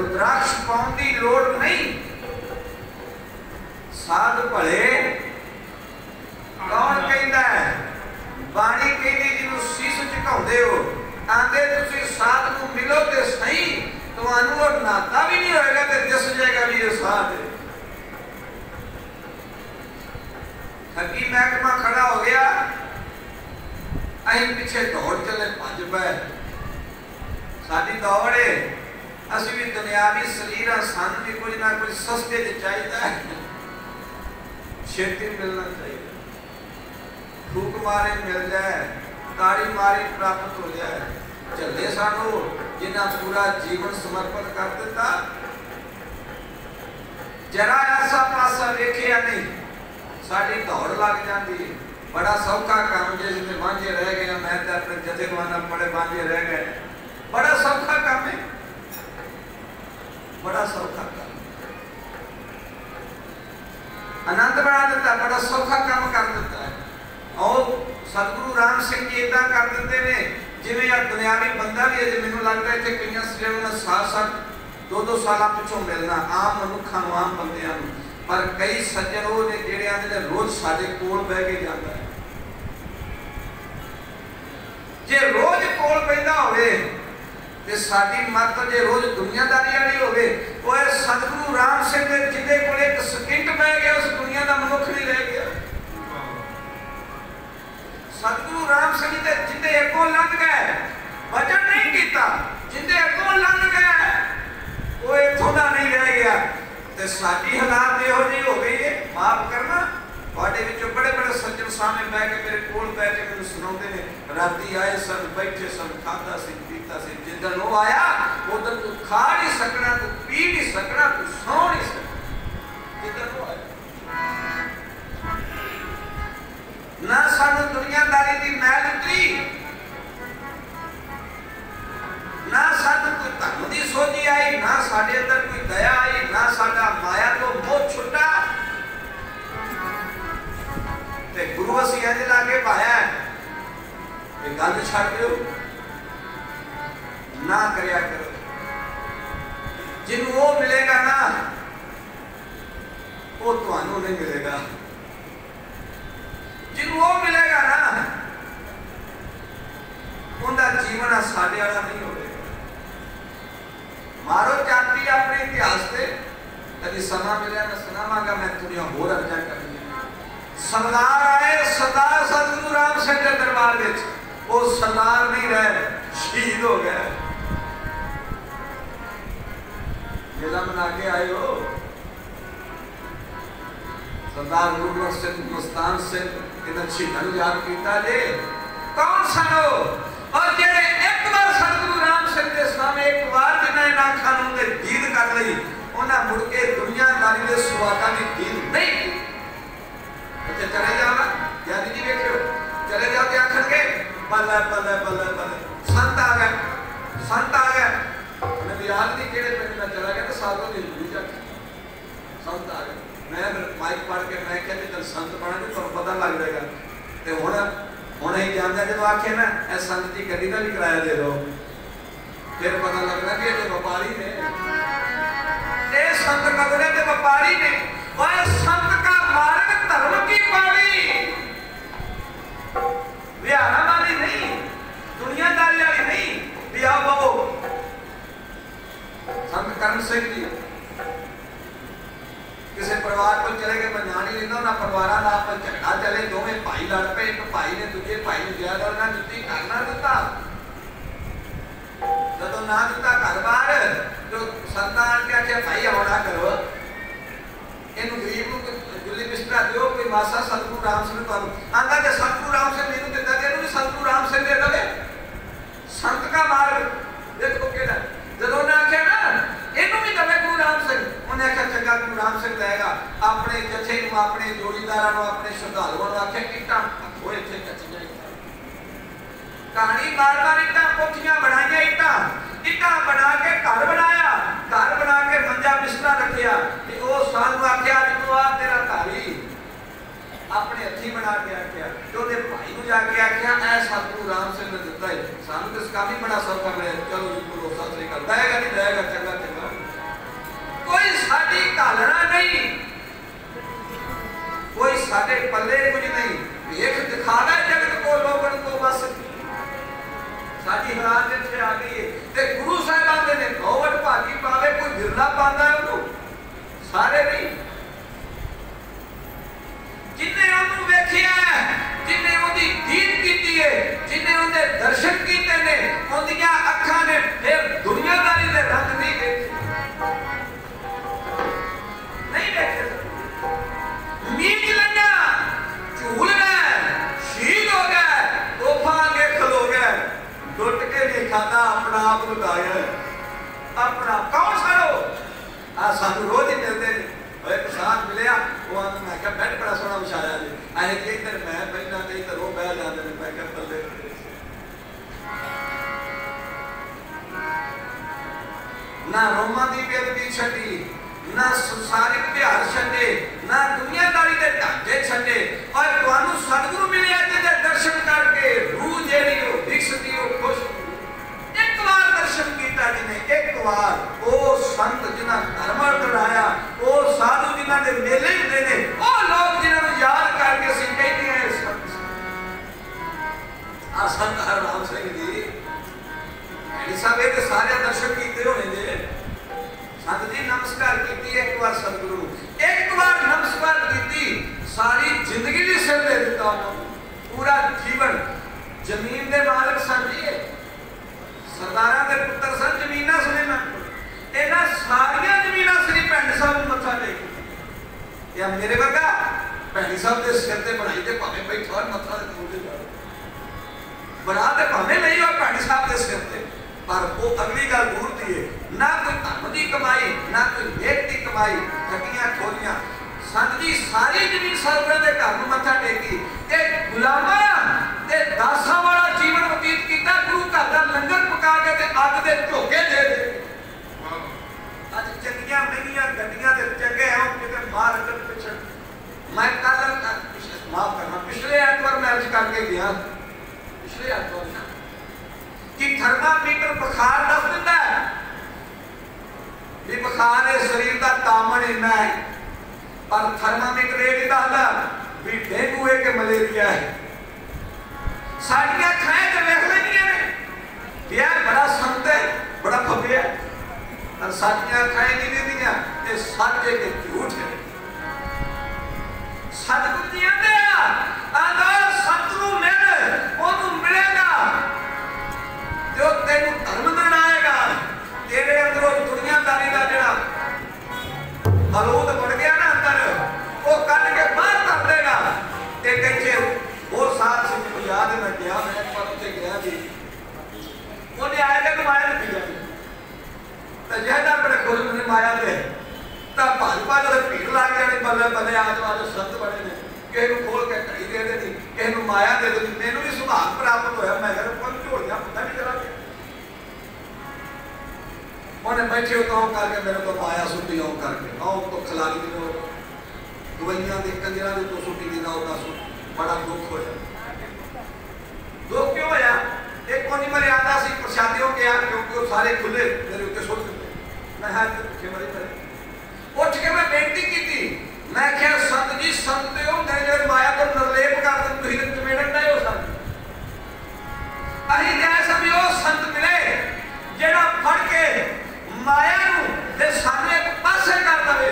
रुद्राक्ष पाउण दी लोड़ नहीं। साध भले कौन कहता है? बाणी कहती जिन्हों शीश झुकाउंदे हो, आंदे तुसीं साध नूं मिलो ते सही, तुहानूं वो नाता भी नहीं होएगा ते दिस जाएगा भी ये साध है। ठगी महकमा खड़ा हो गया, असीं पिछे दौड़ चले, भज पए। साडी दौड़ है, असीं भी दुनियावी शरीर हां, सानूं भी कुछ ना कुछ सस्ते च चाहिदा है, छेती मिलना चाहिए। फूक मारे मिल जाए, ताड़ी मारी प्राप्त हो जाए। चले सानू जिन्हां पूरा जीवन समर्पित कर दिता, जरा ऐसा पासा वेखिया नहीं, साडी दौड़ लग जाती है। बड़ा सौखा काम जिसमें वांझे रह गए, मैं तो अपने जथेदार बड़े वांझे रह गए, बड़ा सौखा काम है, बड़ा सौखा काम। आनंद बना देता, बड़ा सौखा काम कर देता है। और सतगुरु राम सिंह जी इदा कर देते ने जिवें यार दुनियावी बंदा भी है। मैनूं लगता है इत्थे कईयां सजणों ने 7-7 2-2 साल पिछों मिलना आम मनुखां नूं, आम बंदियां नूं, पर कई सज्जन वो ने जिहड़े आंदे ने रोज साडे कोल बह के जांदा है। जे रोज कोल पैदा होवे ते साडी मत जे रोज दुनियादारी वाली होवे, ओए सतगुरु राम सिंह दे जिंदे कोल एक सकिंट बह गया, उस दुनिया दा मनुख नहीं रह गया। सतगुरु राम सिंह दे जिंदे अगों लंघ गए, वचन नहीं कीता, जिंदे अगों लंघ गए वो इत्थों दा नहीं रह गया। ते साडी हालात इहो जी हो गई है, माफ करना। तुहाडे विचों बड़े बड़े सज्जन सामने बह के मेरे कोल बह के मैनूं सुणाउंदे ने, राती आए सन, बैठे सन, खादा सी, पीता सी, जिद्दन वो आया उधर तू खा नहीं सकना, तू पी नहीं सकना, तू सौ नहीं सकना, जिद्दन वो आया। ना सानू दुनियादारी दी मैल उतरी, ना सानू कोई धर्म दी सोची आई, ना साडे अंदर कोई दया आई, ना साडा माया तो मोह छुटा। ते गुरु असीं इंज लागे पाया ये गल छड्ड दिओ, ना करिया करो। जिन्हों वो मिलेगा ना वो तुहानू नहीं मिलेगा, जिन्हों वो मिलेगा ना उनका जीवन साडे वाला नहीं होगा। मारो चाटी अपने इतिहास से, कभी समा मिले मैं सुनावांगा, मैं दुनिया होर अर्जा करनी। सरदार आए, सरदार सतगुरु राम सिंह के दरबार में, वो सरदार नहीं रहे, शहीद हो गए। मेला मना के आए हो सरदार गुरबख्श सिंह मुस्तान सिंह, इन्हें शहीदों याद किया जे कौन सनो, और जेड़े एक बार सतगुरु राम सिंह के सामने एक बार जिन्हें ना खानों के दीद कर ली, उन्हें मुड़ के दुनियादारी के स्वादा की दीद नहीं की। अच्छा चले जाओ यानी जी देखियो, चले जाओ क्या आखिर बल्ले बल्ले बल्ले बल्ले संत आ गए, संत आ गए। उन्हें याद नहीं केड़े पिंड में चला गया तो सालों की जरूरी जाके संत आ गए। मैं माइक पढ़ के मैं कहते जब संत पढ़ाने तो पता लग जाएगा। तो हुण ही जानता जो आखे ना ए संत जी गड्डी का भी किराया दे दो, फिर पता लगना कि ये व्यापारी ने, ये संत कदरे के व्यापारी ने। वह संत का मार्ग धर्म की पाड़ी, विहारा वाली नहीं, दुनियादारी वाली नहीं। बिया बाबू संत करण सिंह जी किसी परिवार को चले गए, मैं ना नहीं लेता ना परिवार का आप झगड़ा चले, दोवें भाई लड़ पे, एक भाई ने दूजे भाई ने ज्यादा ना दी, करना दिता, जो ना दिता घर बार जो संतान के आखे भाई होना करो, इन गरीब को जुली बिस्तरा दो, कोई मासा सतगुरु राम सिंह को आंदा जे सतगुरु राम सिंह मेनू दिता जे भी सतगुरु राम सिंह दे दे। संत का मार्ग देखो केड़ा, जदों ने आखे ना इनू भी दवे गुरु राम सिंह, उन्हें आख्या चंगा गुरु राम सिंह देगा। अपने जथे नूं, अपने जोड़ीदारां नूं, अपने श्रद्धालुओं नूं आख्या इट्टां होए इत्थे कच्चियां कहानी मार मार इट्टां कोठियां बनाईयां, इट्टां बना के घर बनाया, घर बना के मंजा बिस्तरा रखिया। वो सानू आख्या जो आ तेरा घर ही अपने हथी बना के आख्या, तो उहदे भाई नूं जाके आख्या ऐ सतगुरु राम सिंह ने दिता है, सानू तो इस काम ही बड़ा सौखा मिले, चलो जी गुरु सत श्री अकाल, देगा नहीं देगा, चंगा चंगा कौमां दी बेदबी छड्डी, ना संसारिक प्यार छड्डे, ना दुनियादारी दे ढांचे छड्डे। और तुहानू सतगुरु मिले जिहदे दर्शन करके रूह जेहड़ी ओ विकसदी ओ खुश। एक बार दर्शन कीता जिन्हें, एक बार ओ संत जिन्हां धर्म कराया, ओ साधु जिन्हां दे मेले हुंदे ने, ओ लोग जिन्हां नूं याद करके असीं कहते हैं संत। आ संत हरनाम सिंह जी साहब ये सारे दर्शन किए होने जे। संत जी नमस्कार की एक बार सतगुरु, एक बार नमस्कार की, सारी जिंदगी भी सिर दे दिता, पूरा जीवन। जमीन के मालिक सन जी, सरदारा के पुत्र सन, जमीना सुने ना, इन्हां सारिया जमीना श्री भैणी साहब मत्था टेक। या मेरे वर्गा भैणी साहब के सिर से बनाई तो भावें बैठा मत्था बना तो भावें नहीं और भैणी साहब के सिर से, पर वो अगली गल दूरती है। ना कोई धर्म की कमाई, ना कोई नेक की कमाई, ठगियां ठोलियां। संत जी सारी जमीन सरदार के घर में मत्था टेकी, गुलामा दासा वाला जीवन बतीत किया, गुरु घर का लंगर पका के अग के झोके दे दे। अज चंगियां महंगियां गड्डियां दे चंगे हैं किते मार अगर पिछड़। मैं कल माफ करना पिछले एतवार मैं अर्ज करके गया, पिछले एतवार कि थर्मामीटर बुखार दस दिता है भी बुखार है, शरीर का तापमान इन्ना है, पर थर्मामीटर ये नहीं दसदा भी डेंगू है कि मलेरिया है। साड़ियां खाए तो वेख लेंदियां ने यार बड़ा संत है, बड़ा फबे है, और साड़ियां खाए नहीं देंदियां ते सच है कि झूठ है। सतगुरु जी आंदे अगर सतगुरु मिल ओनू मिलेगा जो तेनू धर्म बनाएगा, तेरे अंदरों दुनियादारी का जिहड़ा हलूद बढ़ गया ना अंदर, वो कट के बाहर कर देगा। ते कच्चे वो साथ से मुझे याद है, मैं गया, मैं एक बार उत्ते गया जी, उन्हें आया कि माया ने पी जाती तो जहदा बड़े खुश मैंने माया दे तब भाजपा जब भीड़ ला के बल्ले बल्ले आज वाले संत बड़े ने, किसी को खोल के कड़ी दे देनी, किसी को माया दे देनी। मैनू भी सुभाग प्राप्त होया, मैं कहा कौन झोलियां पता नहीं चला गया। उन्हें बैठे तो करके मेरे को माया सुटी आओ करके आओ तो खिलाड़ी दी दवाइयां दी कंजरा दी तो सुटी दी ना सुट। बड़ा दुख होया। दुख क्यों होया? एक कोनी मर्यादा सी प्रसादियों के क्योंकि वो सारे खुले मेरे उत्ते सुट दिते। मैं हाथ भुखे मरे पड़े उठ के मैं बेनती की थी, मैं क्या संत जी संत हो जो माया को निर्लेप कर दे तुम चमेड़न नहीं हो सकते। अही जैसा भी वो संत मिले जेड़ा फड़ के माया नूं सामने एक पासे कर दे।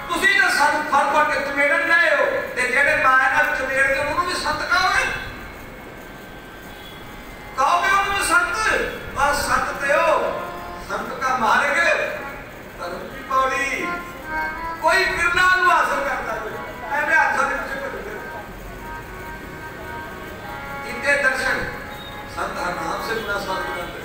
तुसीं तो संत फड़ फड़ के चमेड़न नहीं हो ते जेड़े माया नाल चमेड़दे उन्होंने भी संत कहोगे, कहोगे उन्होंने संत। और संत ते हो संत का मार्ग धर्म की पौड़ी कोई बिरला हासिल करता है ऐसे हाथों के पीछे भटकते। इतने दर्शन संत हरनाम से गुना साथ करते।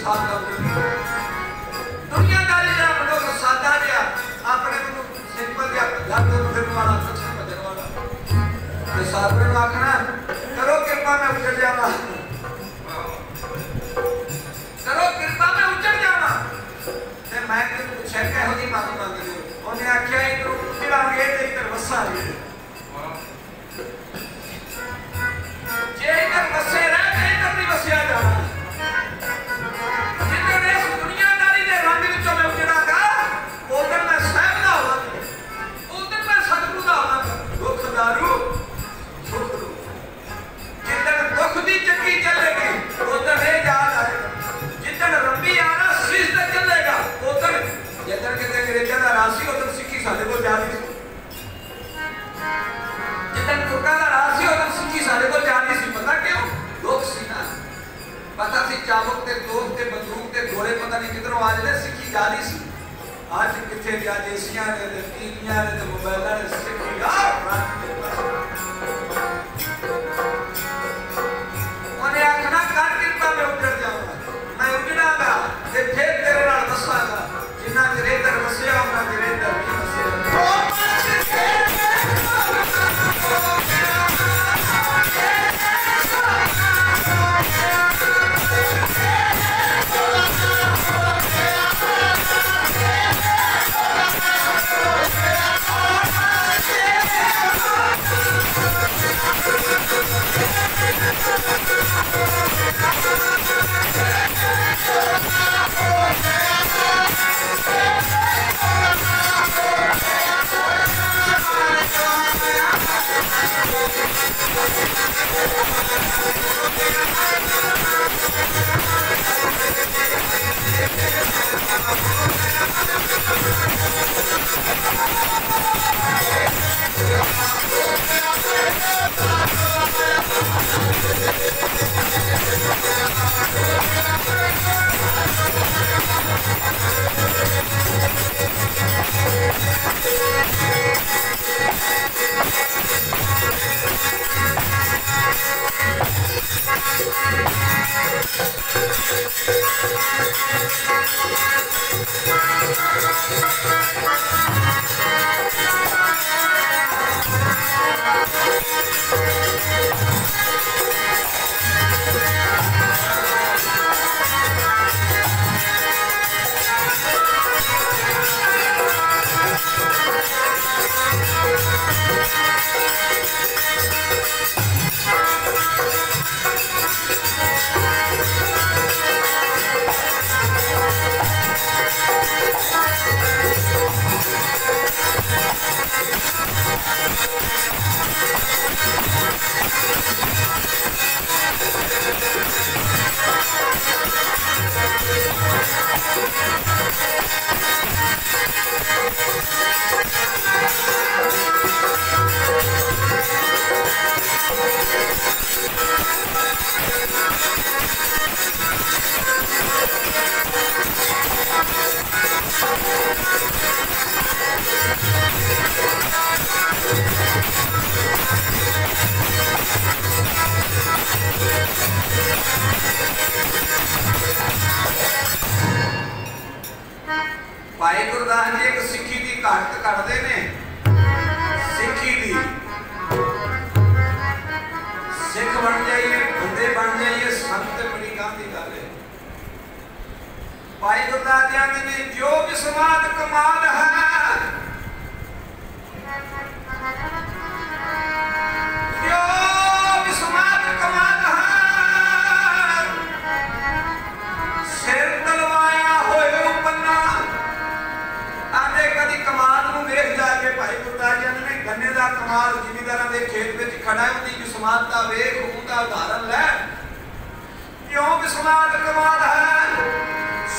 साथ दुनियादारी का मनुख सादा जिहा अपने को सिंपल जिहा लग फिरन वाला सच्चा भजन वाला ते साधु ने आखना करो कृपा मैं उजड़ जावा करो कृपा मैं उजड़ जावा ते मैं तेन पूछा कहो जी माफी मांगदे हो उन्हें आख्या इधर उजड़ांगे ते इधर वसांगे जे इधर वसे रह ते इधर नहीं वसिया जाना जिधर इस दुनियादारी दे रंग विचों मैं उजड़ांगा उधर मैं सहब दा होवांगा उधर मैं सतगुरु दा होवांगा दुख दारू सुख रू जिधर दुख दी चक्की चलेगी उधर ये याद आएगा जिधर रंबी आना शीश ते चलेगा उधर जिधर किते अंग्रेजां दा राज सी उधर सिक्खी साडे कोल जा नहीं सी जिधर तुर्कां दा राज सी उधर सिक्खी साडे कोल जा नहीं सी पता क्यों दुख सी ना पता सी चाबुक ते तोप ते बंदूक ते घोड़े पता नहीं किधरों आ जाने सिक्खी जा नहीं सी आज किथे भी आज एशिया ने ते टीवियां ने ते मोबाइलां ने सिक्खी उन्हें आखना कर कृपा मैं उजड़ जाऊंगा मैं उजड़ांगा ते फिर तेरे नाल वसांगा जिन्ना तेरे इधर वसिया उन्ना तेरे इधर नहीं वसिया भाई गुरदास जी एक सिक्खी की घाट कटते ने सिक्खी दी सिख बन जाइए बंदे बन जाइए संत बड़ी गांधी गल है भाई गुरदास जी आंदे ने जो विस्वाद कमाल है जो विस्वाद कमाल है सिर तलवाया होए पन्ना आंदे कदी कमाल नूं वेख जाके भाई गुरदास जी ने गन्ने दा कमाल जिमीदारां दे खेत विच खड़ा है उहदी विस्वाद दा वेख उहदा उदाहरण लै क्यों विस्वाद कमाल है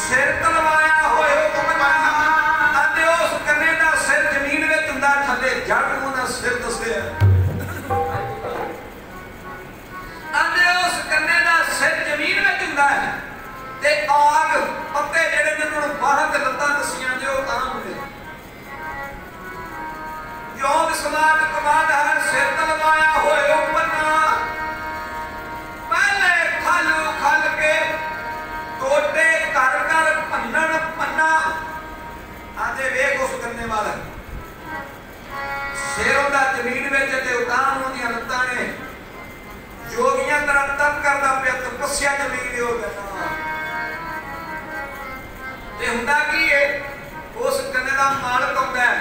सिर तलवाया होए पन्ना आंदे उस गन्ने दा सिर जमीन विच हुंदा थल्ले जड़ नूं दा सिर दसया आंदे उस गन्ने दा सिर जमीन विच हुंदा है ते आग पत्ते जेड़े ने उन्होंने बाहर ते लत्तां दसियां जो आम ने जो विस्वाद कमाल है सिर तलवाया होए पन्ना पहले खल के टोटे बख्शिया जमीन हो गया ते हुंदा की है उस गन्ने दा मालक हुंदा है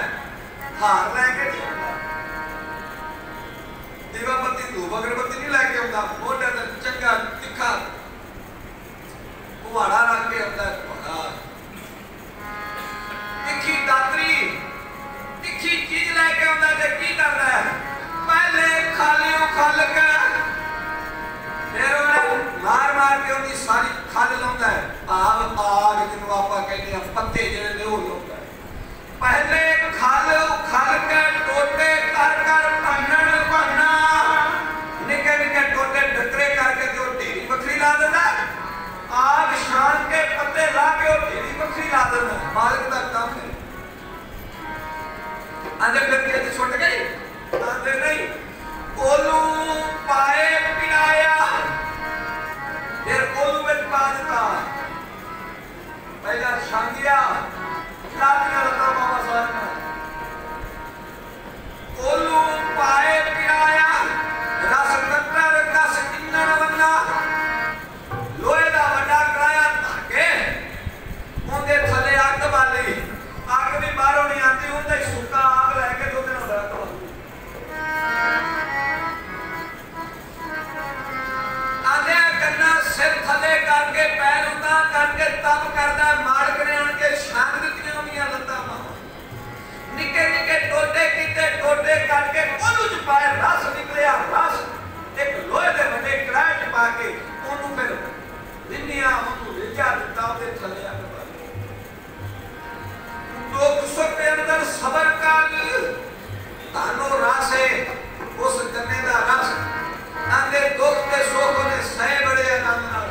हार लैके दीवा बत्ती धूप अगरबत्ती नहीं लैके आउंदा मोढे ते चंगा तिखा कुहाड़ा रख के आउंदा कुहाड़ा तिखी दातरी तिखी चीज लैके आउंदा ते की करदा है पहले खालियों खल के फिर मार मार के उनकी सारी खल लाउंदा है आग आग जिन्हों आपां कहते हैं पत्ते जिहड़े ने वो लाउंदा है पहले खल खल के टोटे कर कर भनन भनना निके निके टोटे डकरे करके ते ढेरी बखरी ला देंदा आग शान के पत्ते ला के ढेरी बखरी ला देंदा मालिक दा काम है आंदे फिर के छुट गई आंदे नहीं कोलू पाए पिलाया फिर कोलू में पा देता पहला शांगिया लातिया लता मामा साहब ने कोलू पाए पिलाया रस कट्टर कस किन्नर वन्ना लोहे दा वड्डा कराया धागे उनके थले अग बाली अग भी बाहरों नहीं आती उनका सुक्का आग लैके दो दिन होता सिर थले करके पैर उतार करके तप करदा मालक ने उनके शान दित्तियां होंदियां लत्तां मां निके निके टोटे कीते टोटे करके कोलू च पाए रस निकलिया रस एक लोहे दे वड्डे कड़ाह च पा के ओनू फिर रिन्निया ओनू रिझा दित्ता ओदे थले अग बाली दुख सुख के अंदर सबर कर तानो रस है उस गन्ने दा रस आंदे दुख ते सुख ने सह बड़े आनंद नाल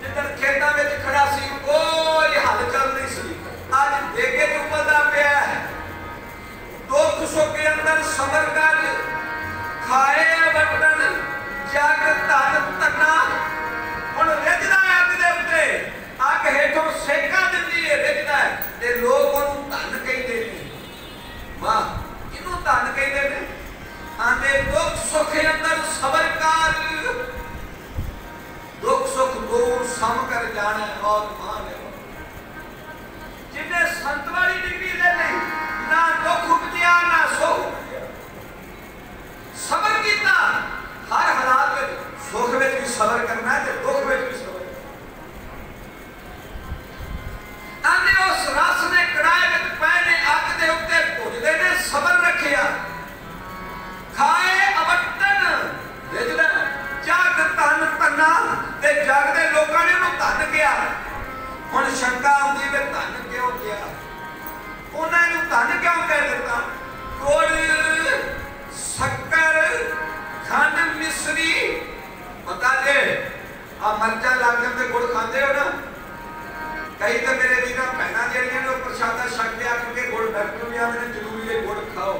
जिधर खेतां विच खड़ा सी कोई हलचल नहीं सी आज देखे तो पता पिया है दुख सुख के अंदर सबर कर खाए बटन जग धन तन्ना हुण रिझदा अग दे उत्ते अग हेठों सेका दिंदी है रिझदा ते लोग ओनू धन कहंदे ने वाह किनू धन कहंदे ने आंदे दुख सुख के अंदर सबर कर दुख सुख दूर सम कर जाने और मान जिन्हें संत वाली डिग्री ले ली ना दुख उपजिया ना सुख उपजिया सबर कीता हर हालात में सुख में भी सबर करना है दुख में भी सबर आंदे उस रस ने कड़ाहे में पैने अग दे उत्ते भुजदे ने सबर रखिया खाए अवटन रिझदा जग धन तन्ना ते जग दे लोकां ने उन्हें धन किया हुण शंका आउंदी वे धन क्यों किया उन्हां नूं धन क्यों कह दित्ता गुड़ शक्कर खंड मिश्री पता जे आ मर्चा लग जांदे गुड़ खांदे हो ना कई तो मेरे वीरां भैणां जिहड़ियां ने प्रसादा छक के आके गुड़ डॉक्टर भी आंदे ने जरूरी है गुड़ खाओ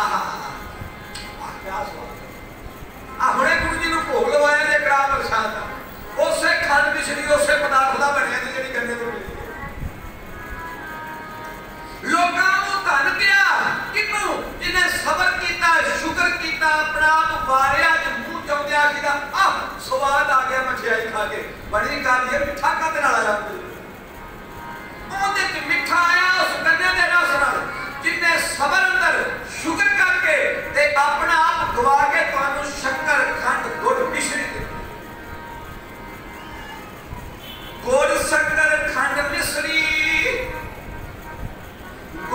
आहा क्या स्वाद आ हुणे गुरु जी नूं भोग लवाया ते कड़ा प्रसाद उसे खंड मिश्री उसे पदार्थ दा बनिया ते जिहड़ी गन्ने तो मिली लोकां नूं धन किया किनू जिन्हें सबर कीता शुक्र कीता अपना आप वारिया च मूंह चौंदे आखीदा आ स्वाद आ गया मठियाई खा के बड़ी गल ये मिठा कादे नाल आया ओहदे च मिठा आया उस गन्ने दे रस नाल जिन्हें सबर अंदर शुक्र करके ते अपना आप गवा के तुहानू शक्कर खंड गुड़ मिश्री गुड़ शक्कर खंड मिश्री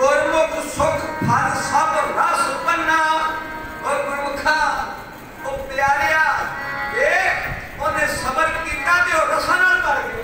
गुरमुख सुख फल सब रस बन्ना और गुरमुखा ओ प्यारिया उन्हें सबर कीता ते ओ रसां नाल भर गया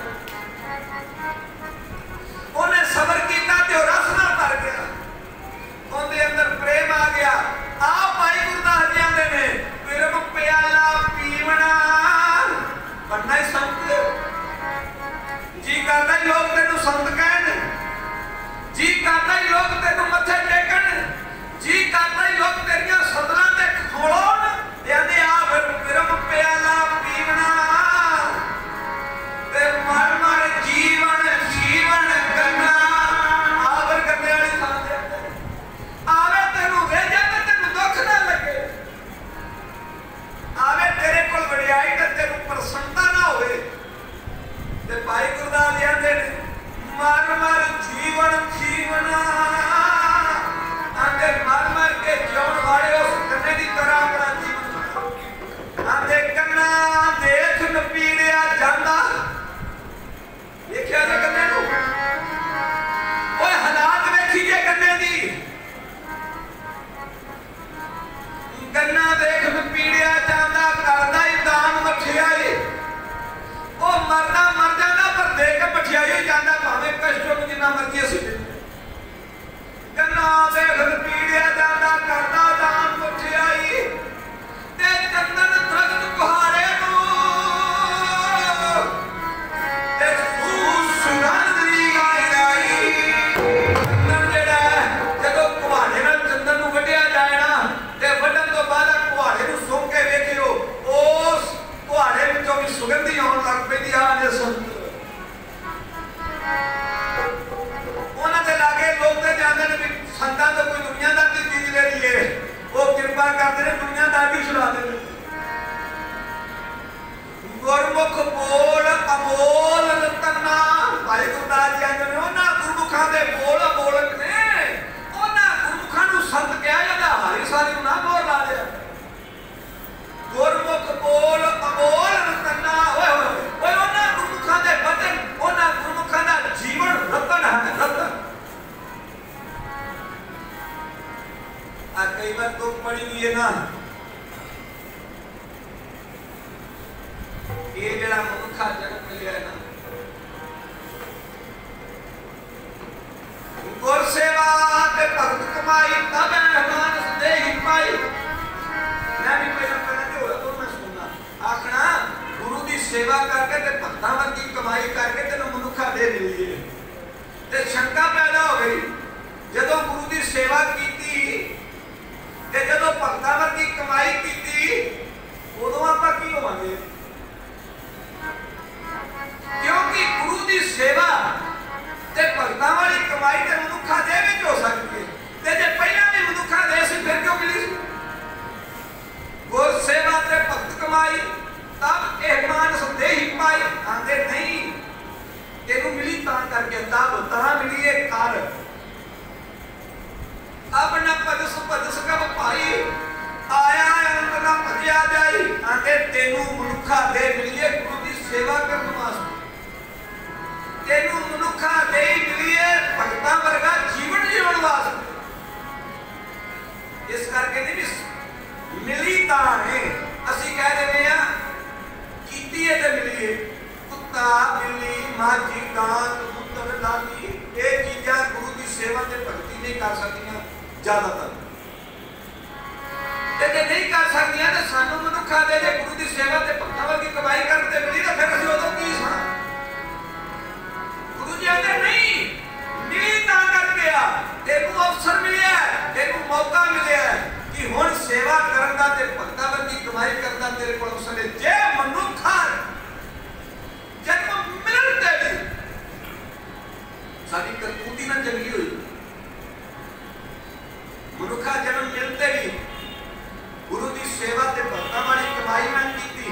पार्टी चला दे। गुरमुख बोल अमोल रतना, भाई गुरदास जी आंदे ने उन्हां गुरमुखां दे बोल अमोलक ने, उन्हां गुरमुखां नूं संत कहा जांदा, हारी सारी ना बोल ला लिया। गुरमुख बोल अमोल रतना, ओए ओए उन्हां गुरमुखां दे वचन, उन्हां गुरमुखां दा जीवन रतन है, रतन। आ कई बार तो पढ़ी गई है ना, ये जड़ा मनुखा जन्म मिले है ना, गुर सेवा ते भगत कमाई तब मेहमान संदेही पाई। मैं भी पहले पहले हो रहा तो मैं सुनना आखना गुरु की सेवा करके ते भक्तां वर्गी कमाई करके तेन मनुखा दे मिली है। ते शंका पैदा हो गई जदों गुरु की सेवा की ते जदों भक्तां वर्गी कमाई की उदों आपां की होवांगे, क्योंकि गुरु की सेवा ते भगतां वाली कमाई ते मनुखा दे विच हो सकती है, ते जे पहला भी मनुखा दे सी फिर क्यों मिली? गुर सेवा ते भगत कमाई तब मेहमान संदेही पाई। आंदे नहीं तेनू मिली तां करके, तब तां मिली है कर अब न पदस पदस कब पाई, आया अंत न भजिया जाई। आंदे तेनू मनुखा दे मिली है गुरु की सेवा करने वास्ते, तेनू मनुखा दे मिली है भगतां वर्गा जीवन जीवन वास्ते। इस करके नहीं भी मिली तां है, असी कह देने आ कीती है ते मिली है। कुत्ता बिल्ली माझी गां कबूतर लाली ये चीज़ां गुरु की सेवा ते भगती नहीं कर सकदियां ज्यादातर, ते जे नहीं कर सकदियां ते सानू मनुखा दे जे गुरु की सेवा ते भगतां वर्गी कमाई करन ते मिली, तो फिर असीं उदों की सुणा? गुरु जी आंदे नहीं मिली तां कर गया, तेनू अवसर मिलिया, तेनू मौका मिलिया कि हुण सेवा करन दा ते भगतां वर्गी कमाई करन दा तेरे कोल अवसर है। जे मनुखा जन्म मिलन ते भी साडी करतूत ही ना चंगी होई, मनुखा जन्म मिलते ही गुरु की सेवा ते भगतां वाली कमाई मैं की,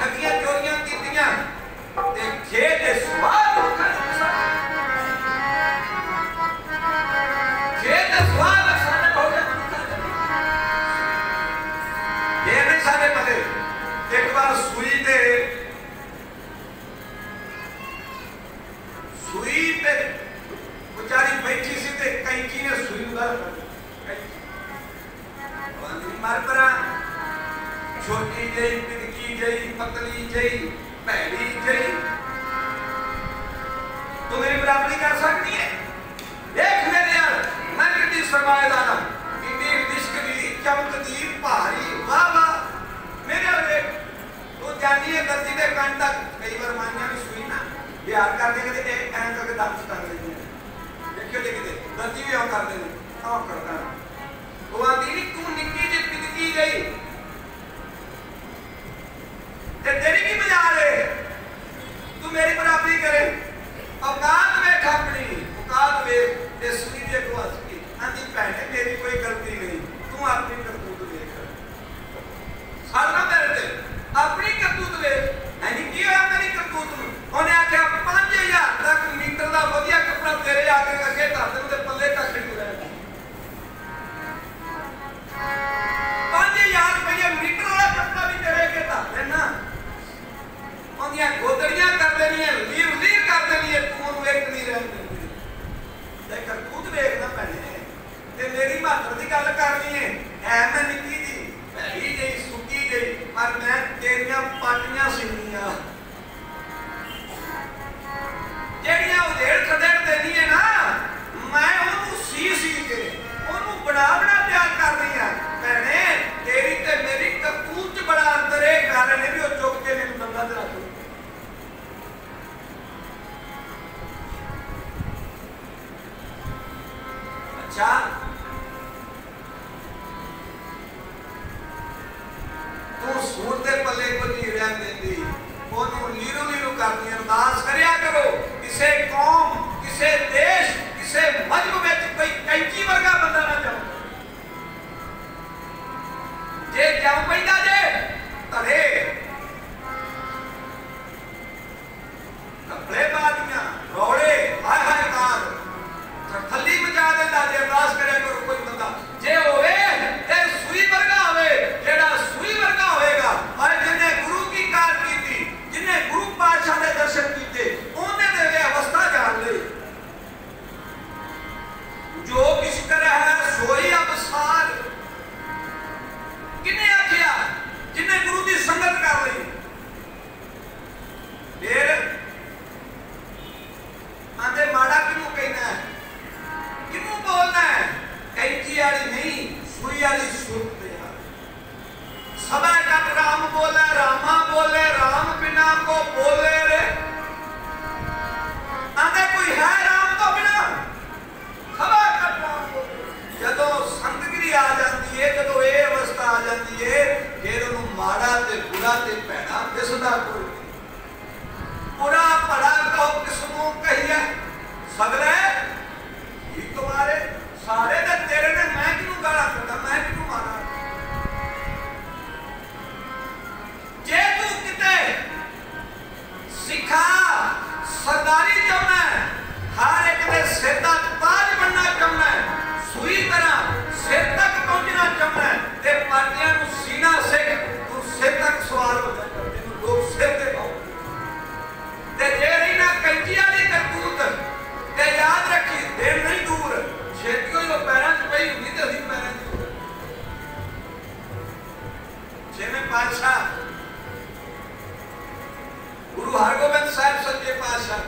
ठगियां चोरियां कीतियां ते खेत दे स्वाद खेत दे स्वाद साडे हो गया मनुखा। ये नहीं साडे पते एक बार सुई ते बेचारी बैठी सी ते कैंची ने सुई मर परा, छोटी जही पिदकी जही पतली जही भैड़ी जही, तो मेरी बराबरी कर सकती है? देख मेरे यार मैं कितनी सरमाएदार हूं, कितनी दिशकदी चमकदी भारी, वाह वाह मेरे यार देख तू जानी है दर्जी के कंठ तक, कई बार मानिया भी सुई ना बिहार कर देंगे तो एक टाइम करके दांत कर देंगे, देखियो देखिए दर्जी भी और कर देंगे और करता है वो आती नहीं तू निक्की जी पिदकी गई ते तेरी की मजाल है, तू मेरी बराबरी करे, औकात वेख अपनी औकात वेख ते सुई दे को हस की आंदी भैणे मेरी कोई गलती नहीं, तू अपनी करतूत वेख सारा मेरे ते अपनी करतूत वेख। नहीं की होया मेरी करतूत नूं? उन्हें आख्या 5000 तक मीटर का वधिया कपड़ा तेरे आगे अगे धर दे ते पल्ले तक नहीं रह 5000 रुपये मीटर वाला कपड़ा भी तेरे अगे धर देना, उन्दियां गोदड़ियां कर देनियां, लीर लीर कर देनी है, तू उन्हें एक नहीं रहन देनी। ते करतूत देखना पैने ते मेरी मात्र की गल करनी है, ऐ मैं निक्की जी भैड़ी जी सुक्की जी पर मैं तेरियां पाटियां सीनियां जेड़ियां उधेड़ खदेड़ देनी है ना, मैं उन्होंने सी के उन्होंने बड़ा बड़ा प्यार कर रही है। भैने तेरी ते मेरी करतूत च बड़ा अंतर है, कारण है भी वो चुक के मेरे दंगा ते रख अच्छा तू सूर दे पल्ले को नहीं रहन देंदी, ओनू लीरू लीरू करदी। अरदास करिया करो किसे कौम किसे देश किसे मजहब में कोई कैंची वर्गा बंदा ना जाओ, को बोले रे आंदे कोई है राम तो बिना खबा कर राम बोले जदों संतगिरी आ जाती है जदों ये अवस्था आ जाती है फिर उन्होंने माड़ा ते बुरा ते भैड़ा दिसदा कोई बुरा भला कहो किसनों कहिए सगले ही तुम्हारे सारे ते तेरे ने मैं क्यों गाला करता मैं क्यों मारा जे तू किते सिखा सरदारी चाहना है हर एक दे सिर दा ताज बनना चाहना है सुई तरह सिर तक पहुंचना चाहना है ते पाटियां नु सीना सिख तू सिर तक सवार हो जाएगा तेनु लोग सिर ते पाओ ते जे नहीं ना कंची वाली करतूत ते याद रखी देर नहीं दूर छेतियों ही वो पैरों च पई हुंदी ते असीं पैरों च छेवें पातशाह गुरु हरगोबिंद साहब सच्चे पातशाह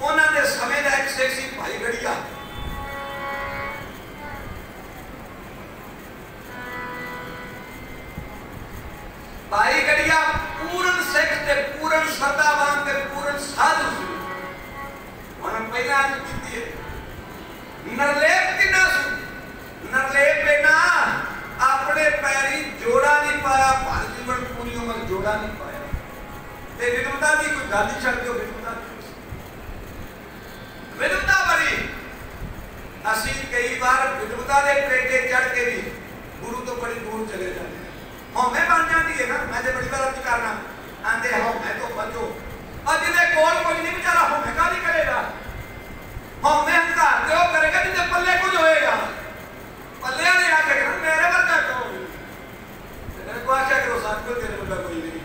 उन्होंने समय का एक सिख सी भाई गड़िया भाई गड़िया पूर्ण सिख ते पूर्ण श्रद्धावान ते पूर्ण साधु सी उन्होंने पहला की है नरलेप किना सु नरलेप बिना अपने पैरी जोड़ा नहीं पाया भार जीवन पूरी उम्र जोड़ा नहीं पाया ते विधवता की कोई गल ही छड़ दो विधवता बड़ी असी कई बार विधवता के पेटे चढ़ के भी गुरु तो बड़ी दूर चले जाते हैं हौमे बन जाती है ना मैं तो बड़ी बार करना आंदे हौमे तो बचो और जिन्हें कोल कुछ नहीं बेचारा हौमे का नहीं करेगा हौमे हंकार ते वो करेगा जिसे पल्ले कुछ होएगा पल्ले ने आके कहना मेरे वर्गा क्यों तेरे को आशा करो सतगुरु तेरे वर्गा कोई नहीं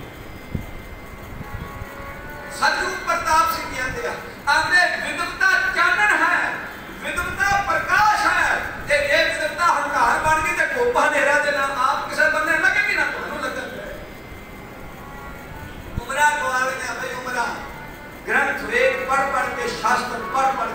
सतगुरु प्रताप सिंह जी आंदे विधवता चानन है विधवता प्रकाश है ते ये विधवता हंकार बन गई ते कोपा नेरा ते ना आप किसे बंदे लगेगी ना ਤੁਹਾਨੂੰ ਲੱਗਣ उमरा गवाले ने भाई उमरा ग्रंथ वेद पढ़ के शास्त्र पढ़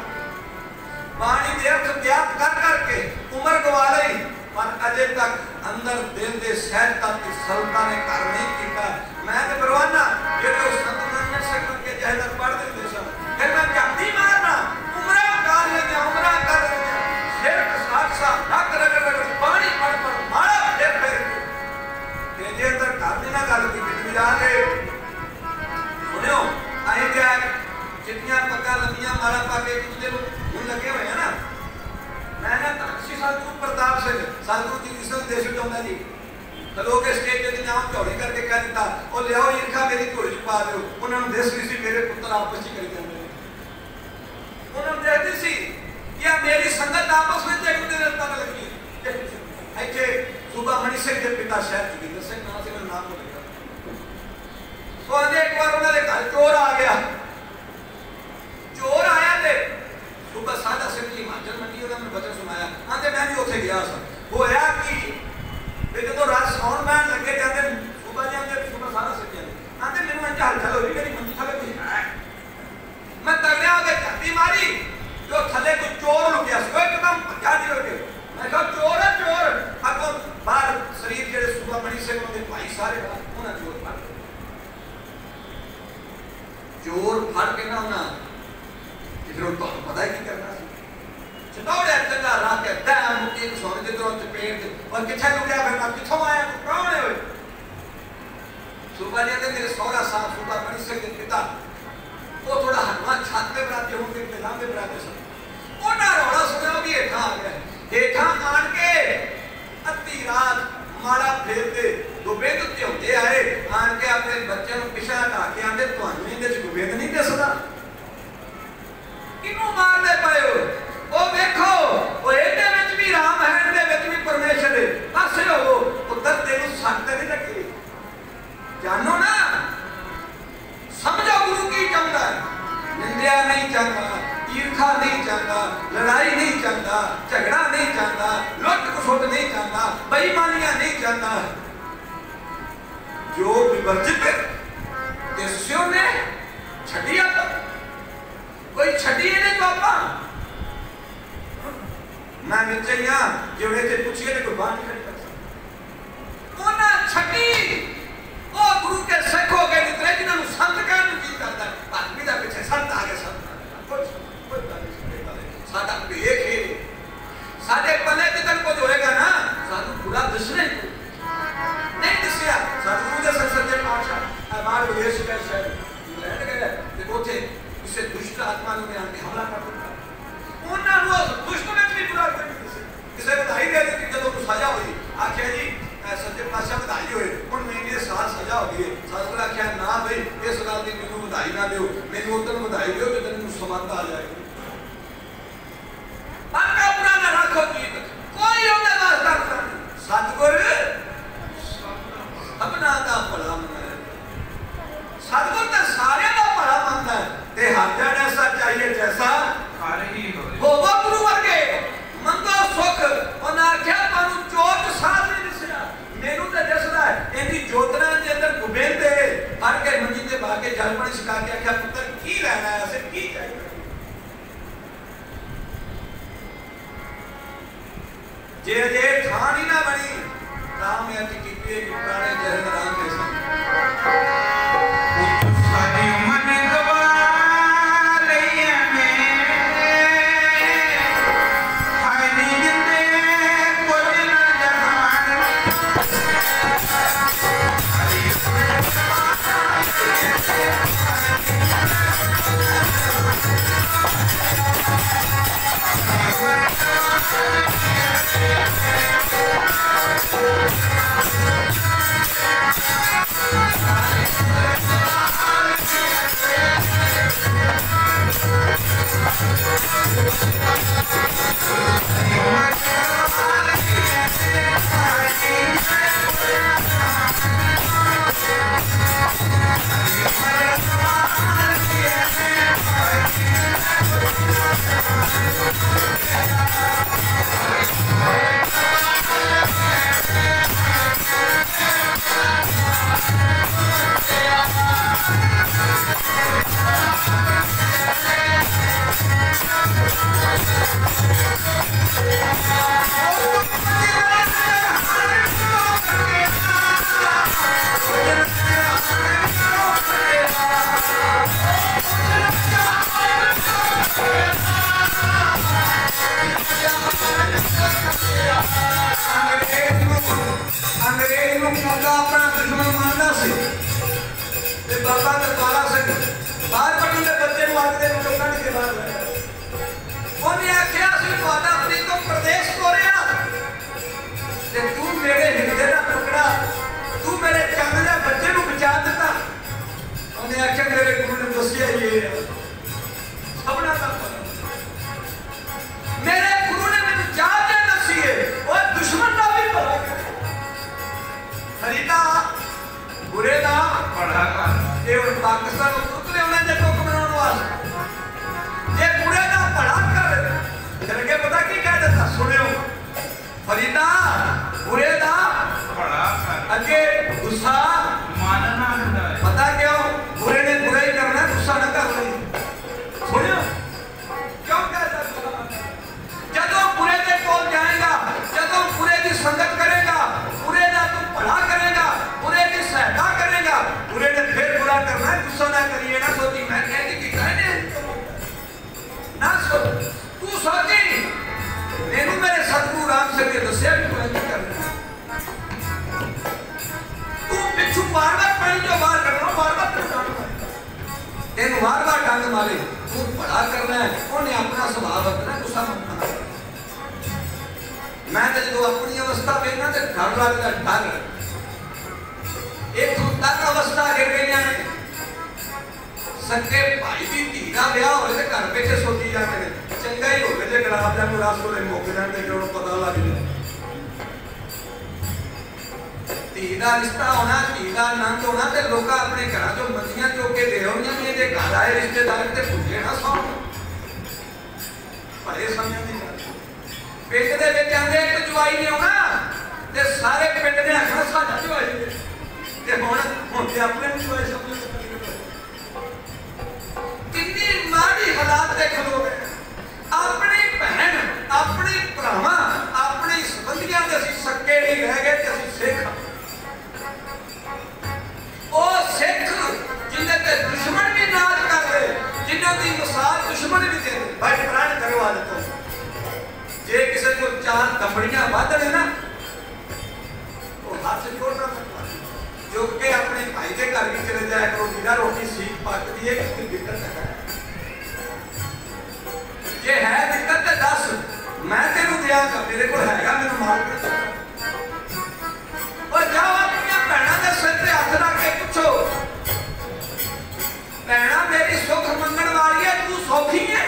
वाणी दे अर्थ ज्ञात कर के उम्र गवा ली पर अजे तक अंदर दिल दे सहजता की सरलता ने कर नहीं किया मैं ते परवाना जेड़े संत नानक सिंह के जहलत पढ़ दे सन फिर मैं जाती मारना उम्र कर ले उम्र कर ले सिर साक्षा नक रगड़ पानी पढ़ मारा फिर ते जे अंदर कर देना गल की बिजली आ गए सुनियो आई क्या जितनियां पक्का लंबियां मारा पाके दूसरे हुन लगे हुए हैं ना मैं ना तक्षी सतगुरु प्रताप सिंह सतगुरु जी किस देश में होंदा जी तो लोग स्टेज पे नाम चौड़ी करके कह दिता ओ ले आओ ईरखा मेरी झोली च पा दियो उन्होंने देश सी मेरे पुत्र आपस में करी जांदे उन्होंने देखदी सी कि मेरी संगत आपस में एक दूसरे ने तक लगी ऐसे सूबा मणि सिंह के पिता शहर जोगिंदर सिंह नाम से मेरा नाम बोलेगा तो आंदे एक बार उन्होंने घर चोर आ गया चोर आया थे सुबह सादा सिंह जी हिमाचल मंडी उन्होंने बचन सुनाया आंदे मैं भी उत्थे गया सा होया कि जो रात सौन बहन लगे जाते सुबह जी आंदे सुबह सादा सिंह जी आंदे मैनू अंज हलचल होई मेरी मंजी थले कोई है मैं तगड़े आके छाती मारी जो थले कोई चोर लुकिया सी एकदम भजा नहीं लगे मैं कहा चोर है चोर अगों बाहर शरीर जेड़े सुबह मणि सिंह उन्होंने भाई सारे उन्होंने चोर फड़ चोर फड़ के ना उन्होंने फिर तो पता है की करना चतौड़े चंगा ला के दाम मुक्ति को सोने दे दो चपेट और किथे लुकिया फिर मैं किथों आया तू कौन है ओए सुबह ने मेरे सोहरा साहब सुबह मणि सिंह के पिता वो थोड़ा हनुमान छात पे बराते होंगे इंतजाम पे बराते सब ओना रोड़ा सुना भी हेठा आ गया हेठा आन के अद्धी रात माड़ा फेरते गोबेंद उत्ते होंदे आए आन के अपने बच्चे नु पिछा हटा के आंदे तुहानू इहदे च गोबेंद नहीं दिसदा किनू मारदे पए हो ओ देखो ओ इहदे विच भी राम है इहदे विच भी परमेश्वर है पासे हो पुੱਤਰ तेनू सख्त नहीं लगी जानो ना समझो गुरु की चाहता है निंदिया नहीं चाहता ईर्खा नहीं चाहता लड़ाई नहीं चाहता झगड़ा नहीं चाहता लुट खसुट नहीं चाहता बेईमानियां नहीं चाहता जो विवर्जित देशों ने छड़िया तो कोई छड़िए ने तो आपा मैं निचैया जोड़े से पूछिए तो कोई बात नहीं कर सकता ओना छड़ी ओ गुरु के सिख के साथ कुछ साडा भेख है साडे पल्ले जितन कुछ होएगा ना सानू पूरा दसने नहीं दसिया सतगुरु दे सच्चे पातशाह बाहर विदेश गए शायद लैंड गए ते उथे उसे दुष्ट आत्मा ने आके हमला कर दिया उन्होंने दुष्ट ने भी पूरा कर दिया किसी बधाई दे दी जब तो सजा हुई आख्या जी सच्चे पातशाह बधाई होए हुण मेरी साल सजा हो गई सतगुरु आख्या ना भाई इस गल दी मैनू बधाई ना दिओ मैनू उधर बधाई दिओ जब मैनू समझ आ जाएगी आपका पुराना रखो गीत कोई उन्हें वास्ता नहीं सतगुरु सबना दा भला मनदा सतगुरु तो सारे दा भला मनदा ते हर जन ऐसा चाहिए जैसा हर ही हो वो गुरु वर्गे मंगो सुख उन्हें आख्या तुहानू जोत साथ नहीं दसिया मैनू तो दसदा है इहदी जोतना दे अंदर गुबेंदे हर के मंजी ते बाके जल पानी छका के आख्या पुत्र की लेना है असे की चाहिए जे जे थान ही ना बनी राम या की कीती पुराने जहन राम के संग साडी मन गवा लईया में हाय नी जिंदे कुछ ना जहान दुश्मन भी दे भाई प्राण करो आदत जे किसी को 4 दफड़ियां वध ने ना तो हाथ से छोड़ना जो के अपने भाई के घर भी चले जाया करो बिना रोटी सीख पकती है कोई दिक्कत है जे है दिक्कत है दस मैं तेनू देंगा मेरे को हैगा मेनू मार के और जाओ अपनी भैणों के सिर पे हाथ रख के पूछो भैणा मेरी सुख मंगण वाली है तू सौखी है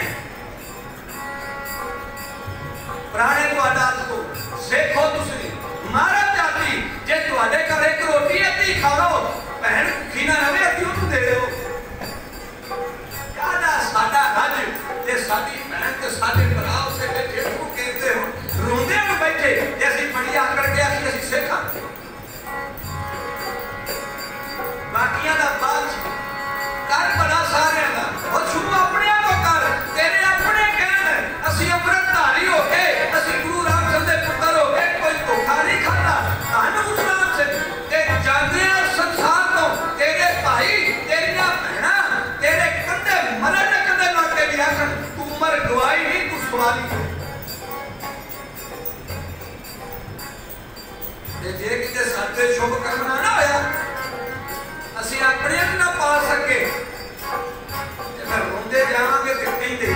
पुराने आदत को सेखो तुसी मारा जाती जे तुहाडे घर एक रोटी अद्धी खा लो भैन भुखी ना रहे अद्धी उन्हें दे दो कादा साडा रज ते साडी भैन ते साडे भरा उसे बैठे को कहते हो रोंदे हो बैठे जैसी बड़ी आकड़ के असि सेखा बाकियां दा बात कर बड़ा सारे दा और शुरू अपने को कर तेरे अपने कहन असि अमृतधारी हो के असि गुरु रामचंद्र दे पुत्र हो के कोई धोखा नहीं खाता धन गुरु से ते जाने संसार तो तेरे भाई तेरियां भैणा तेरे कंधे मरद कंधे ला के भी आखन तू उमर गवाई नहीं तू सवाली ते जे किते साथे शुभ कर्म ना होया ਅਸੀਂ ਆਪਣੇ ਆਪ ਨਾ ਪਾ ਸਕੇ ਤੇ ਫਿਰ ਰੋਂਦੇ ਜਾਵਾਂਗੇ ਤੇ ਕਹਿੰਦੇ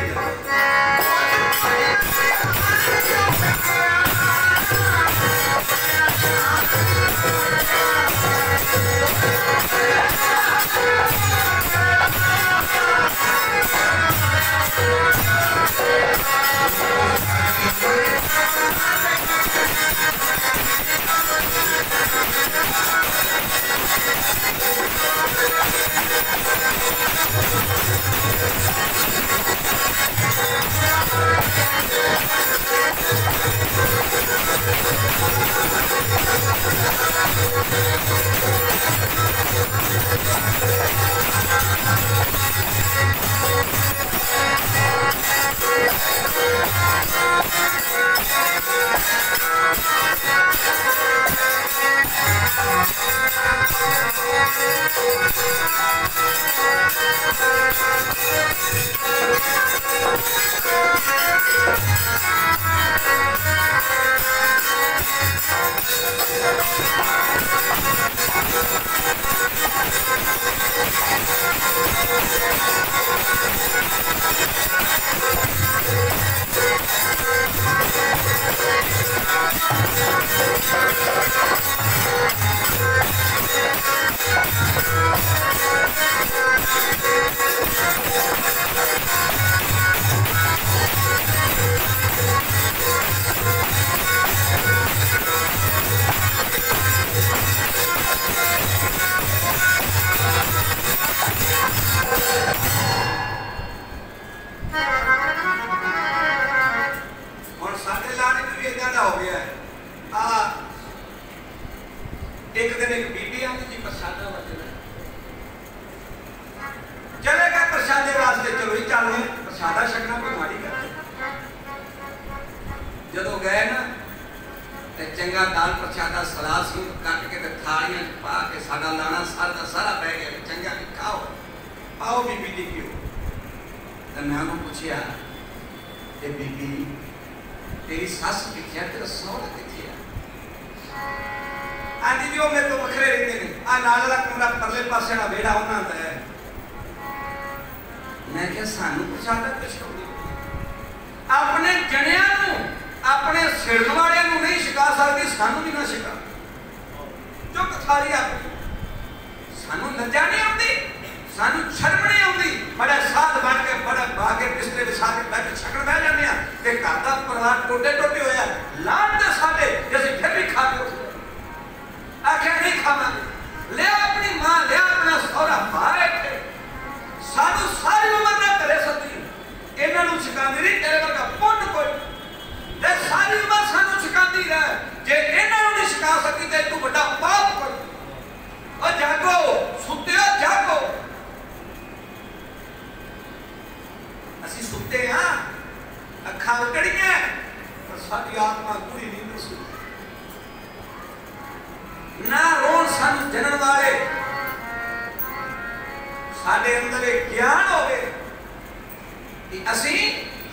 कि असी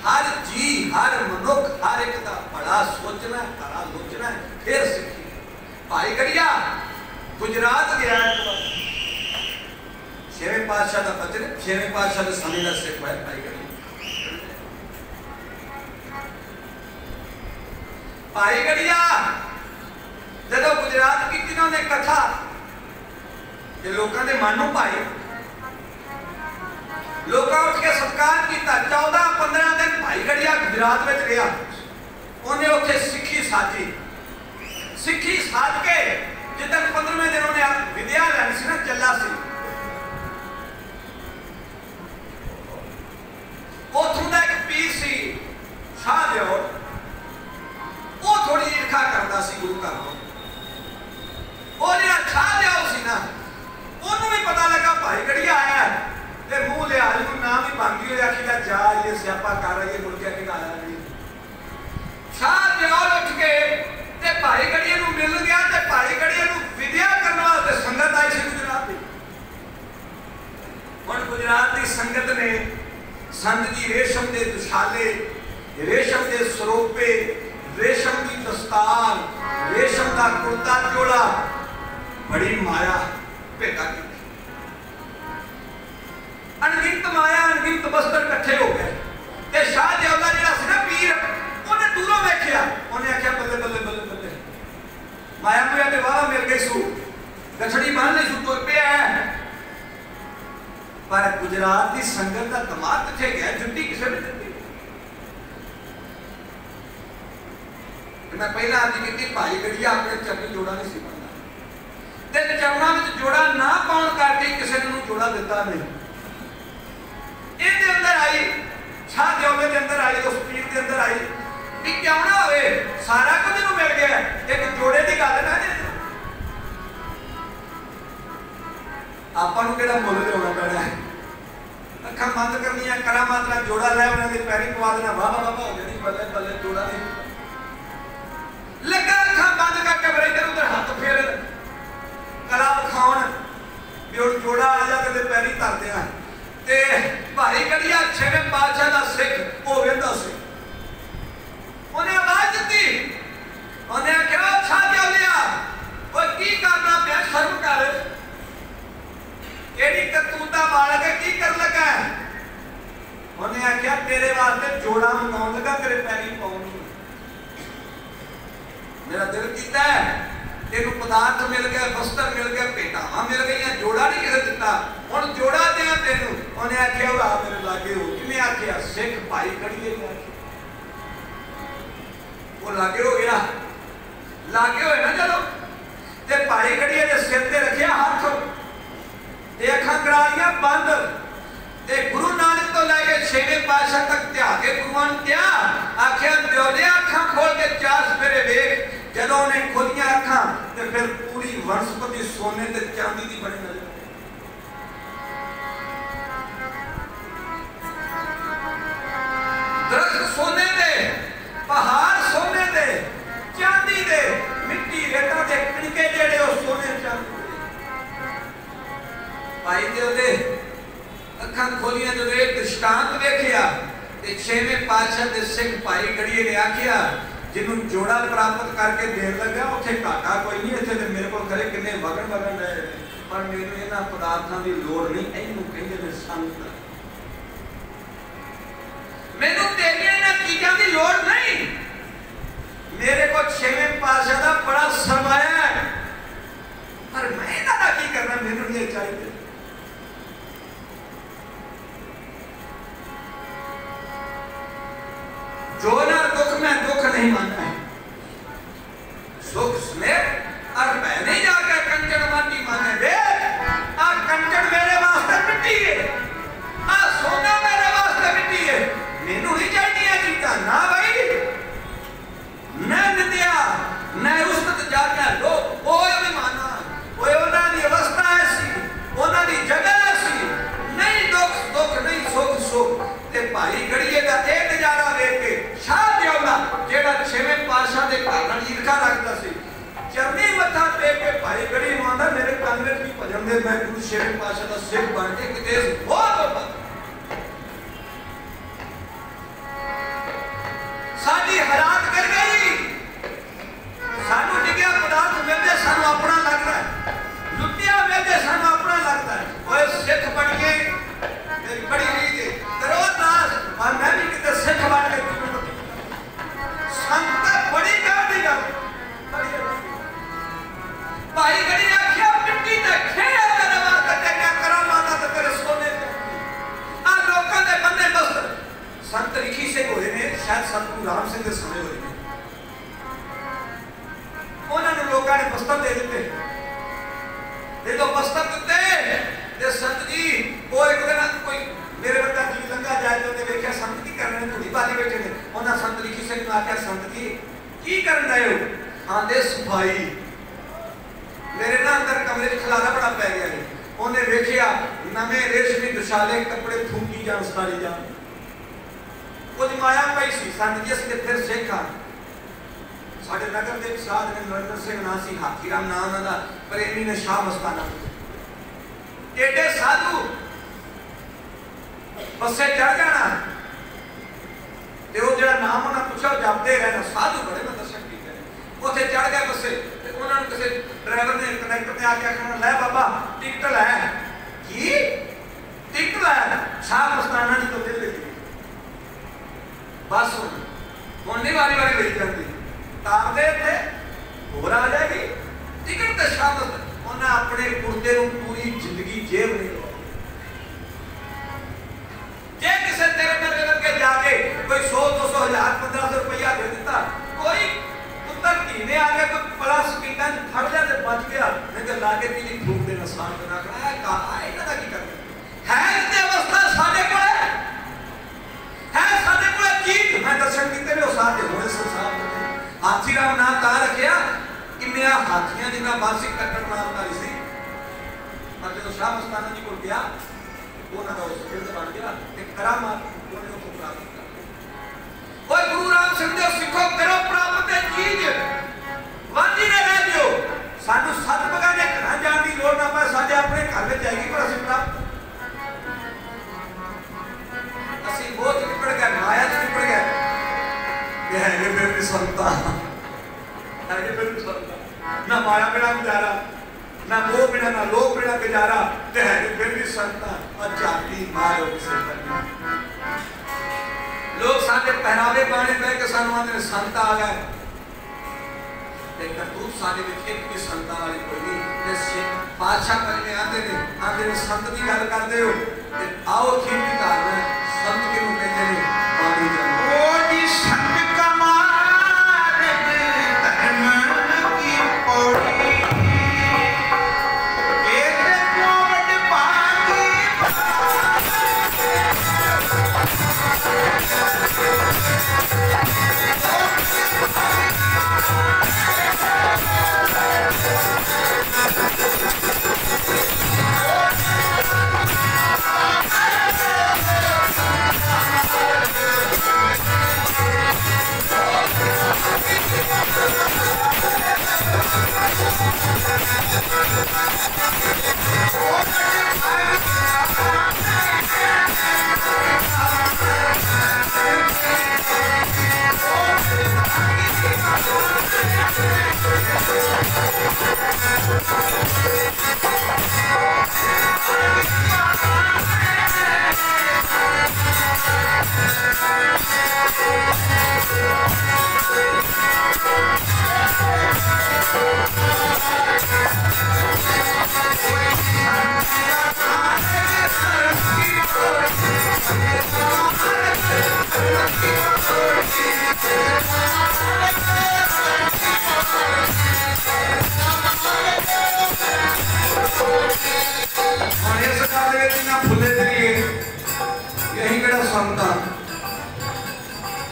हर जी हर मनुख हर एक का बड़ा सोचना बड़ा सोचना फिर सीखी। भाई गड़िया गुजरात गया छेवें पातशाह का बचन छेवें पातशाह के समय का सिख है भाई गड़िया। भाई गड़िया जो गुजरात की उन्होंने कथा ये लोगों के मन में पाई लोग उठ के सत्कार किया 14-15 दिन भाई गड़िया गुजरात में गया उन्हें उसे सिक्खी साजी सिक्खी साज के जितने 15वें दिन उन्हें विद्या लैनी सी ना चला सी उथों का एक पीर सी शाहदेव वो थोड़ी ईर्खा करता सी गुरु घर को वो जो शाहदेव सी ना उन्होंने भी पता लगा भाई गड़िया आया ते मुंह लिया नाम ही भांगी हो आखिया जा ये स्यापा कर रही है मुड़ के आया नहीं शाहदेव उठ के ते भाई गड़िया नूं मिल गया ते भाई गड़िया नूं विद्या करने वास्ते संगत आई सी गुजरात की। हुण गुजरात की संगत ने संत जी रेशम के दुशाले रेशम के सरोपे रेशम की दस्तार रेशम का कुर्ता जोड़ा बड़ी माया भेटा की अनगिनत माया अनगिनत वस्त्र इकट्ठे हो गए ते शाहदेव दा जिहड़ा सी ना पीर उन्हें दूरों वेखिया उन्हें आख्या बल्ले बल्ले बल्ले बल्ले माया मुया ते वाह मिल गई सू गठड़ी बांध ली सू तुर पिया है। पर गुजरात की संगत का दिमाग किथे गया जुट्टी किसे ने दित्ती। मैं पहला अर्ज की भाई गड़िया अपने चरनी जोड़ा नहीं सी पाता ते चरणों में जोड़ा ना पाउण करके किसी ने जोड़ा दिता नहीं। ਇਹਦੇ ਅੰਦਰ आई शाहदेव के अंदर आई उस पीर के अंदर आई भी क्यों ना होवे सारा कुछ इन्हों मिल गया एक जोड़े की गल ना आपां नूं किहड़ा मुल देना पैना है अखां बंद करनियां करा मात्रा जोड़ा लै उन्होंने पैरी पवा देना वाह वाह वाह हो जानी बल्ले बल्ले जोड़ा नहीं लगा अखां बंद करके फिर इधर उधर हाथ फेर कला विखाउण भी जोड़ा आ जा के पैरी धर देना ते भाई गड़िया छेवें पातशाह का सिख वो वेंदा सी उन्हें आवाज दी उन्हें आख्या शाहदेव लिया ओए की करना पिया शर्म कर केड़ी करतूता बालक है की कर लगा उन्हें आख्या तेरे वास्ते जोड़ा मंगाउण लगा तेरे पैरी पाउण मेरा दिल कीता है तेनू पदार्थ मिल गया वस्त्र मिल गया भेटावां मिल गई जोड़ा नहीं किसे दिता हुण जोड़ा दिया तेनू उन्हें आख्या आ मेरे लागे हो किवें आख्या सिख भाई गड़िए ने वो लागे हो गया लागे होए ना चलो ते भाई गड़िए ने सिर ते रखिया हाथ ते अखां करा लिया बंद ते गुरु नानक तो लैके छेवें पातशाह तक ध्याके गुरुआं नूं क्या आख्या दिओले अखां खोल के चार सवेरे वेख जदों ने खोलियां अखां ते फिर पूरी वनस्पति सोने ते चांदी दी बनी नजर दरख्त सोने दे पहाड़ सोने दे चांदी दे मिट्टी रेता दे कणके जेड़े ओ सोने चांदी भाई दे अखां खोलियां जो एक दृष्टांत देखिया ते छेवें पातशाह दे सिख भाई गड़िए ने आखिया जिन्हों जोड़ा प्राप्त करके देन लगा उसे घाटा कोई नहीं इतने तो मेरे को करे किन्ने वगन वगन रहे पर मेरे इन्हां पदार्थों की लोड़ नहीं इनू कहंदे ने संत मैनू तेरियां इन्हां चीज़ों की लोड़ नहीं मेरे को छेवें पातशाह का बड़ा सरमाया है पर मैं इन्हां की करना मैनू नहीं चाहिए। जो ना दुख में दुख नहीं मानना है सुख स्नेह और मैं नहीं जाकर कंचन माटी माने वे आ कंचन मेरे वास्ते मिट्टी है आ सोना मेरे वास्ते मिट्टी है मैनू नहीं चाहिए चीज़ा ना भाई न निंदिया न उस्तत जाके लो ओए भी माना ओए उन्हां दी अवस्था ऐसी उन्हां दी जगह ऐसी नहीं दुख दुख नहीं सुख सुख ते भाई गड़िए का एक नजारा देख के शाहदेव दा जेड़ा छेवें पातशाह दे घर नाल ईर्खा रखदा सी चरनी मत्था टेक के भाई गड़ी मांदा मेरे कंन विच भी भजन दे मैं गुरु छेवें पातशाह दा सिख बन के किते बहुत शायद सतगुरु राम सिंह के समय होई ने। उन्होंने लोगों ने वस्त्र दे दिते, जो वस्त्र दिते ते संत जी वो एक दिन कोई मेरे वर्गा जी लंघा जाए तो देखा संत की करने धूड़ी बाली बैठे ने। उन्हें संत लिखी सिंह ने आख्या संत जी की करन दे हो? आंदे सफाई। मेरे ना अंदर कमरे च खलारा बड़ा पै गया है। उन्हें देखिया नवे रेशमी दुशाले कपड़े फूकी जान सारी जान कुछ माया पई सी। संत जी असं फिर सिखा साढ़े नगर के साध ने नरेंद्र सिंह ना सी, हाथी राम नाम उन्होंने प्रेमी ने शाह मस्ताना एडे साधु बसे चढ़ जाना ते वो जो नाम उन्हें पूछा जपते रहना। साधु बड़े मैं दर्शन किए उत्थे चढ़ गए बसे। उन्होंने किसी ड्राइवर ने कंडक्टर ने आके आखना लै बाबा टिकट लै की टिकट लै शाह मस्ताना जी तो दिल लगी बस हुण नहीं वारी वारी ले जाती तारदे थे होर आ जाएगी टिकट तो शाह उन्हें अपने कुर्ते को पूरी जिंदगी जेब नहीं लगा। जे किसी तेरे मेरे लगे जाके कोई 100-200 हज़ार 1500 रुपया दे दिता कोई पुत्र धी ने आके कोई बड़ा स्पीडा फड़ लिया तो बच गया नहीं तो लागे पीली फूक देना सान बना कर कहा इन्हों की करना है। इतनी अवस्था साढ़े को है साढ़े को चीज मैं दर्शन किए वो सारे होने संसार में हाथी राम नाम ता रखिया इन्निया हाथियां जिन्ना मानसिक कट्टड़ नामधारी सी। पर जो शाह मस्ताना जी को गया उन्होंने उस गिरद बन गया ते करामात उन्होंने उसको प्राप्त कर लिया। ओए गुरु राम सिंह जी सिखो करो प्राप्त है चीज वांजी ने रह दियो सानू सत बगाने घरां जाण दी लोड़ ना पए साडे अपने घर में जाएगी पर असि प्राप्त असि बोझ निकल गए माया च निकल गए ये है फिर भी संता है फिर भी संता ना माया बिना गुजारा ना मोह बिना ना लोभ बिना गुजारा ते है फिर भी संता अजाती मारो किसे करनी। लोग सारे पहनावे पाने पे के सानू आंदे संता आ गए ते करतूत सारे विच एक भी संता वाली कोई नहीं। ते बादशाह पहले आंदे ने संत की गल करदे हो ते आओ ठीक की धारणा संत किनु कहंदे ने बाणी जान ओ जी संत का मार्ग धर्म की पौड़ी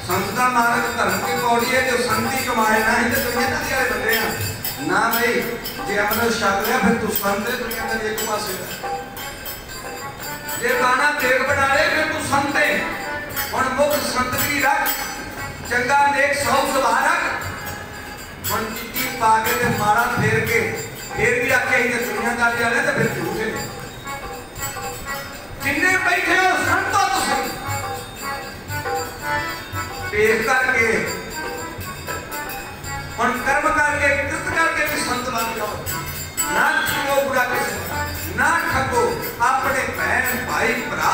संता मार्ग धर्म की पौड़ी है जो संति कमाए ना ही तो दुनिया का दिया बंदे हैं ना भाई जे अमृत छक लिया फिर तू संत है दुनिया का एक पासे जे गाना देख बना ले फिर तू संत है हुण मुख संतगी रख चंगा नेक सौ सुभा रख हुण चिट्टी पा के ते माड़ा फेर के फिर भी आखे ही दुनिया का दिया ले तो फिर झूठे जिन्ने बैठे हो संतो तुसीं देख करके और कर्म करके कृत करके भी संत बन जाओ ना छुओ बुरा किसी ना ठगो अपने बहन भाई भरा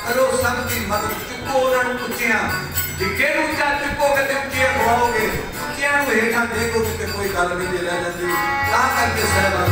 करो सबकी मदद चुको उन्होंने उच्चियां जिगे ऊंचा चुकोगे तो उच्चियां खुआओगे उच्चियां हेठा देखोगे तो कोई गल नहीं दे रह जाती ता करके सहबान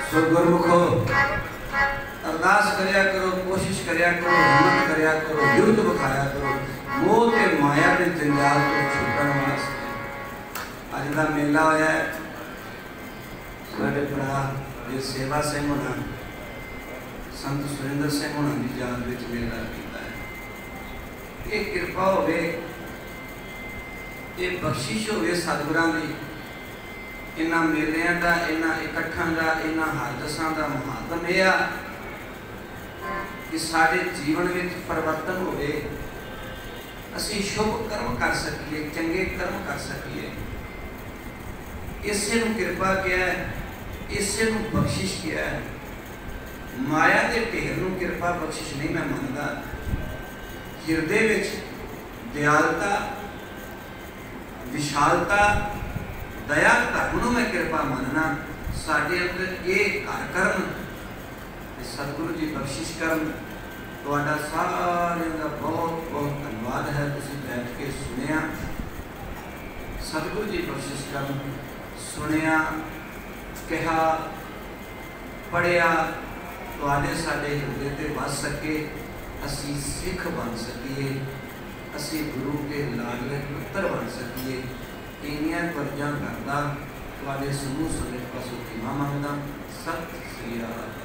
सो गुरमुखो अरदास करया करो, कोशिश करया करो, हिम्मत करया करो, युद्ध बखाया करो, मोह ते माया के जंजाल तो छुटन वास्ते। अज का मेला होया है, साडे भरा जे सेवा सिंह होना, संत सुरेंद्र सिंह होना की याद विच मेला कीता है। ये कृपा होवे, ये बख्शिश होवे सतगुरां दी। इन्हां मेलियां दा, इन्हां इकट्ठां दा, इन्हां हादसां दा महात्म यह आ कि साडे जीवन विच परिवर्तन होवे, असीं शुभ कर्म कर सकीए, चंगे कर्म कर सकीए। इसे नूं कृपा किया है, इसे नूं बख्शिश किया है। माया के ढेर नूं कृपा बख्शिश नहीं मैं मनदा। हिरदे विच दयालता, विशालता, दया धर्म नूं मैं कृपा मनना। साडे अंदर ये घर करन, सतगुरु जी बख्शिश करन। तुहाडा सारिਆਂ ਦਾ बहुत बहुत धन्यवाद है, तुसीं बैठ के सुनिया। सतगुरु जी बख्शिश करन, सुनिया, कहा, पढ़िया, तुहाडे साडे हिरदे ते वस सके, असीं सिख बन सकीए, असीं गुरु के लाडले पुत्र बन सकीए। इन्नियां परजां करदा तुहाडे समूह संगत पासों खिमा मंगदा। सत श्री अकाल।